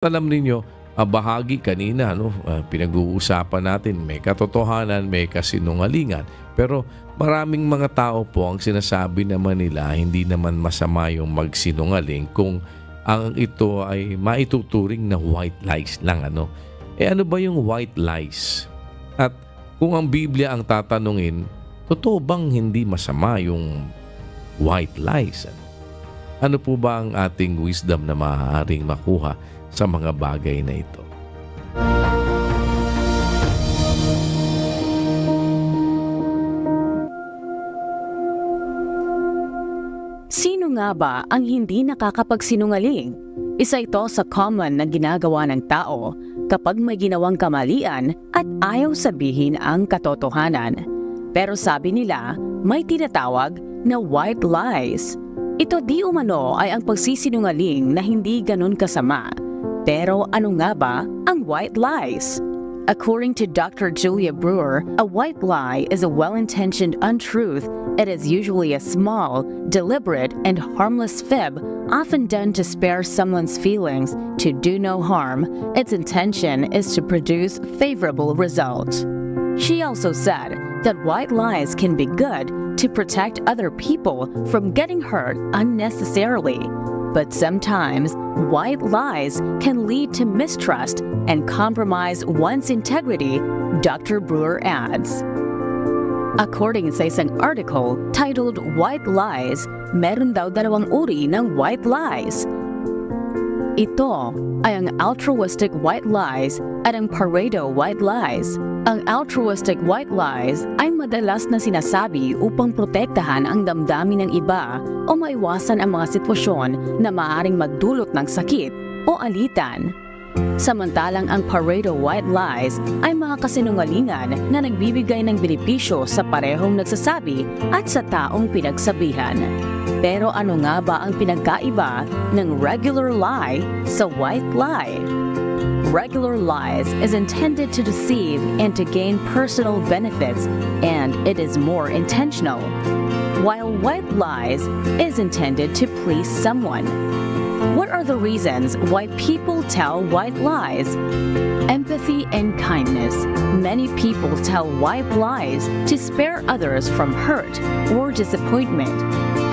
Alam ninyo, bahagi kanina, no, pinag-uusapan natin, may katotohanan, may kasinungalingan. Pero maraming mga tao po ang sinasabi naman nila, hindi naman masama yung magsinungaling kung ang ito ay maituturing na white lies lang. Ano ba yung white lies? At kung ang Biblia ang tatanungin, totoo bang hindi masama yung white lies? Ano po ba ang ating wisdom na maaaring makuha sa mga bagay na ito? Sino nga ba ang hindi nakakapagsinungaling? Isa ito sa common na ginagawa ng tao kapag may ginawang kamalian at ayaw sabihin ang katotohanan. Pero sabi nila, may tinatawag na white lies. Ito di umano ay ang pagsisinungaling na hindi ganun kasama. Pero ano nga ba ang white lies? According to Dr. Julia Brewer, a white lie is a well-intentioned untruth. It is usually a small, deliberate, and harmless fib, often done to spare someone's feelings, to do no harm. Its intention is to produce favorable results. She also said that white lies can be good to protect other people from getting hurt unnecessarily. But sometimes, white lies can lead to mistrust and compromise one's integrity, Dr. Brewer adds. According sa isang article titled White Lies, meron daw dalawang uri ng white lies. Ito ay ang altruistic white lies at ang Pareto white lies. Ang altruistic white lies ay madalas na sinasabi upang protektahan ang damdamin ng iba o maiwasan ang mga sitwasyon na maaaring magdulot ng sakit o alitan. Samantalang ang Pareto white lies ay mga kasinungalingan na nagbibigay ng benepisyo sa parehong nagsasabi at sa taong pinagsabihan. Pero ano nga ba ang pinagkaiba ng regular lie sa white lie? Regular lies is intended to deceive and to gain personal benefits, and it is more intentional, while white lies is intended to please someone. What are the reasons why people tell white lies? Empathy and kindness. Many people tell white lies to spare others from hurt or disappointment.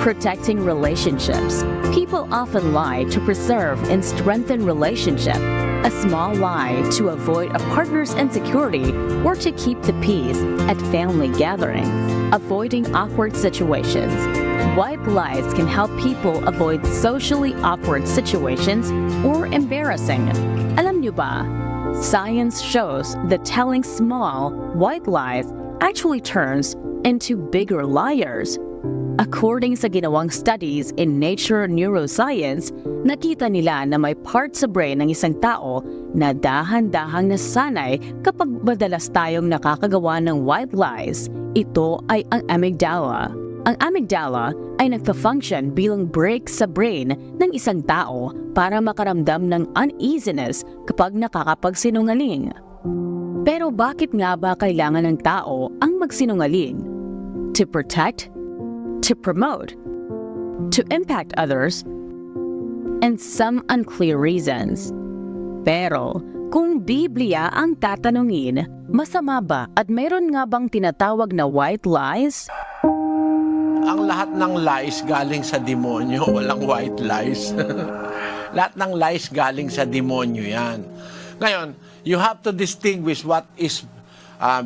Protecting relationships. People often lie to preserve and strengthen relationships. A small lie to avoid a partner's insecurity or to keep the peace at family gatherings. Avoiding awkward situations. White lies can help people avoid socially awkward situations or embarrassing. Alam niyo ba, science shows that telling small, white lies actually turns into bigger liars. According sa ginawang studies in Nature Neuroscience, nakita nila na may part sa brain ng isang tao na dahan-dahang nasanay kapag madalas tayong nakakagawa ng white lies. Ito ay ang amygdala. Ang amygdala ay nagfa-function bilang brake sa brain ng isang tao para makaramdam ng uneasiness kapag nakakapagsinungaling. Pero bakit nga ba kailangan ng tao ang magsinungaling? To protect, to promote, to impact others, and some unclear reasons. Pero kung Biblia ang tatanungin, masama ba at mayroon nga bang tinatawag na white lies? Ang lahat ng lies galing sa demonyo, walang white lies. Lahat ng lies galing sa demonyo yan. Ngayon, you have to distinguish what is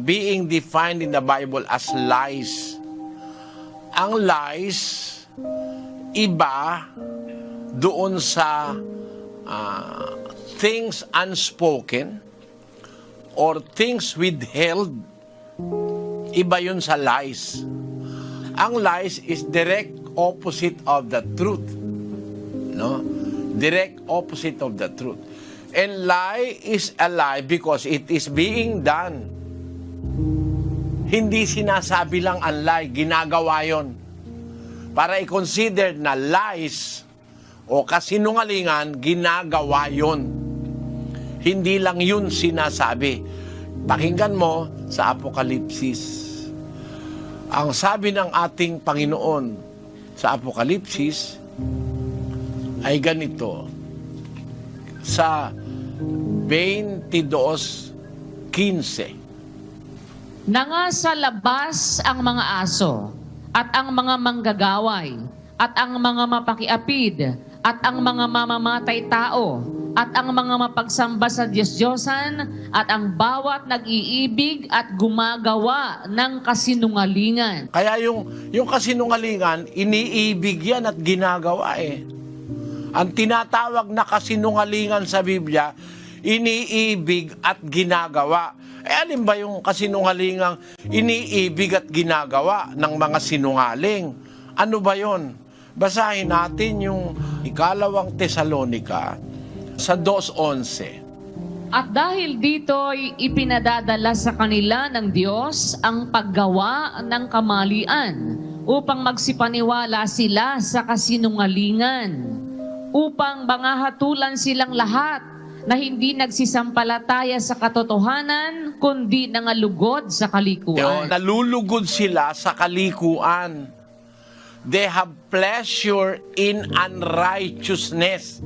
being defined in the Bible as lies. Ang lies, iba doon sa things unspoken or things withheld, iba yun sa lies. Ang lies is direct opposite of the truth. No? Direct opposite of the truth. And lie is a lie because it is being done. Hindi sinasabi lang ang lie, ginagawa yon. Para i-consider na lies o kasinungalingan, ginagawa yon. Hindi lang yun sinasabi. Pakinggan mo sa Apokalipsis. Ang sabi ng ating Panginoon sa Apokalipsis ay ganito. Sa 22:15. Nangasa labas ang mga aso, at ang mga manggagaway, at ang mga mapakiapid, at ang mga mamamatay tao, at ang mga mapagsamba sa Diyos-Diyosan, at ang bawat nag-iibig at gumagawa ng kasinungalingan. Kaya yung kasinungalingan, iniibig yan at ginagawa eh. Ang tinatawag na kasinungalingan sa Biblia, iniibig at ginagawa. Alin ba yung kasinungalingang iniibig at ginagawa ng mga sinungaling? Ano ba yon? Basahin natin yung ikalawang Tesalonica sa 2:11. At dahil dito'y ipinadadala sa kanila ng Diyos ang paggawa ng kamalian upang magsipaniwala sila sa kasinungalingan, upang mangahatulan silang lahat na hindi nagsisampalataya sa katotohanan, kundi nangalugod sa kalikuan. Nalulugod sila sa kalikuan. They have pleasure in unrighteousness.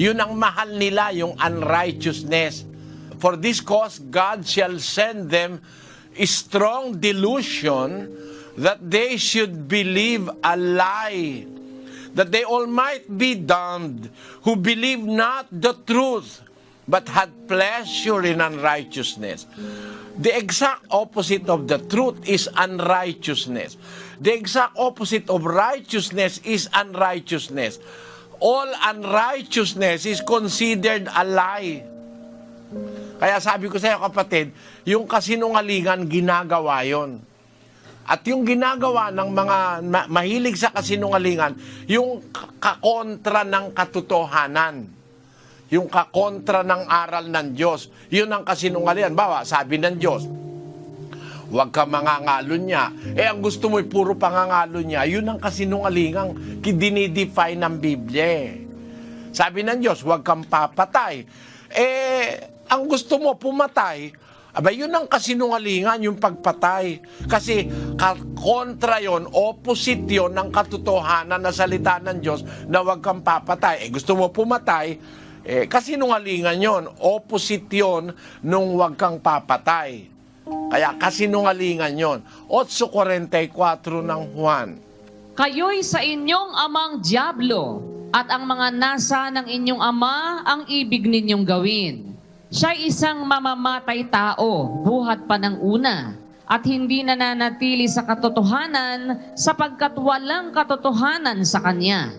Yun ang mahal nila, yung unrighteousness. For this cause, God shall send them a strong delusion that they should believe a lie, that they all might be damned who believe not the truth, but had pleasure in unrighteousness. The exact opposite of the truth is unrighteousness. The exact opposite of righteousness is unrighteousness. All unrighteousness is considered a lie. Kaya sabi ko sa iyo, kapatid, yung kasinungalingan, ginagawa yon. At yung ginagawa ng mga mahilig sa kasinungalingan, yung kakontra ng katotohanan. Yung kakontra ng aral ng Diyos. Yun ang kasinungalingan. Bawa, sabi ng Diyos, huwag ka mangangalo niya. Ang gusto mo'y puro pangangalo niya. Yun ang kasinungalingang dinidefine ng Biblia. Sabi ng Diyos, huwag kang papatay. Ang gusto mo, pumatay. Aba, yun ang kasinungalingan, yung pagpatay. Kasi kontra yon, opposite yon ng katotohanan na salita ng Diyos na huwag kang papatay. Gusto mo pumatay, kasinungalingan yon. Opposite yon nung huwag kang papatay. Kaya kasinungalingan yon. 8:44 ng Juan. Kayo'y sa inyong amang dyablo, at ang mga nasa ng inyong ama ang ibig ninyong gawin. Siya'y isang mamamatay tao, buhat pa ng una, at hindi nananatili sa katotohanan sapagkat walang katotohanan sa kanya.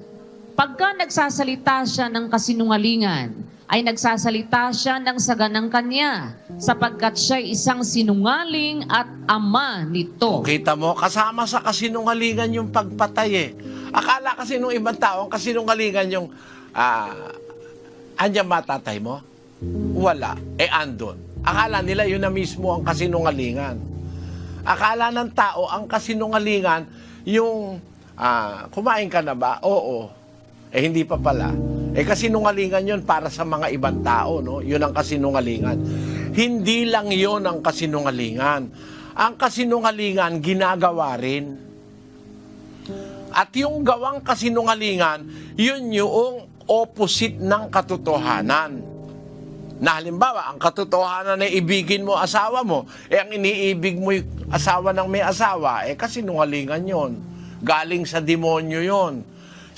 Pagka nagsasalita siya ng kasinungalingan, ay nagsasalita siya ng saganang kanya, sapagkat siya'y isang sinungaling at ama nito. Kita mo, kasama sa kasinungalingan yung pagpatay . Akala kasi nung ibang tao, ang kasinungalingan yung, andyan matatay mo? Wala. Andon. Akala nila yun na mismo ang kasinungalingan. Akala ng tao, ang kasinungalingan, yung, kumain ka na ba? Oo. Hindi pa pala. Kasinungalingan yun para sa mga ibang tao, no? Yun ang kasinungalingan. Hindi lang yun ang kasinungalingan. Ang kasinungalingan, ginagawa rin. At yung gawang kasinungalingan, yun yung opposite ng katotohanan. Na halimbawa, ang katotohanan na ibigin mo asawa mo, ang iniibig mo yung asawa ng may asawa, kasinungalingan yon. Galing sa demonyo yon.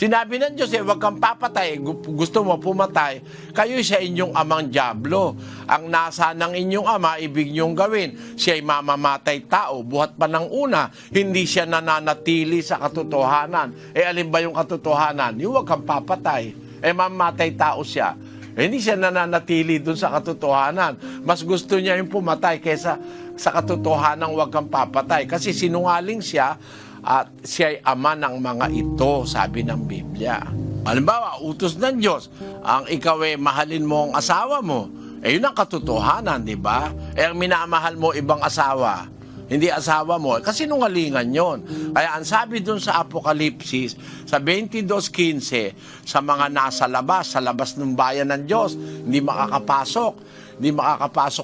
Sinabi ng Diyos, huwag kang papatay, gusto mo pumatay, kayo sa inyong amang dyablo. Ang nasa ng inyong ama, ibig niyong gawin. Siya'y mamamatay tao, buhat pa ng una, hindi siya nananatili sa katotohanan. Alin ba yung katotohanan? Yung huwag kang papatay. Mamamatay tao siya. Hindi siya nananatili dun sa katotohanan. Mas gusto niya yung pumatay kaysa sa katotohanan huwag kang papatay. Kasi sinungaling siya at siya'y ama ng mga ito, sabi ng Biblia. Halimbawa, utos ng Diyos, ang ikaw mahalin mo ang asawa mo. Yun ang katotohanan, di ba? Ang minamahal mo ibang asawa, hindi asawa mo, kasinungalingan yon. Kaya ang sabi dun sa Apokalipsis, sa 22:15, sa mga nasa labas, sa labas ng bayan ng Diyos, hindi makakapasok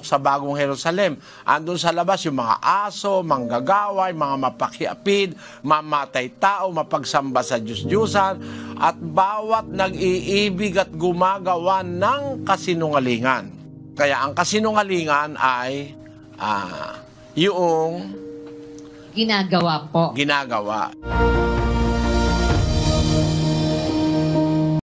sa bagong Jerusalem. Andun sa labas yung mga aso, manggagaway, mga mapakiapid, mamatay tao, mapagsamba sa Diyos-Diyusan, at bawat nag-iibig at gumagawa ng kasinungalingan. Kaya ang kasinungalingan ay yung Ginagawa po. ginagawa.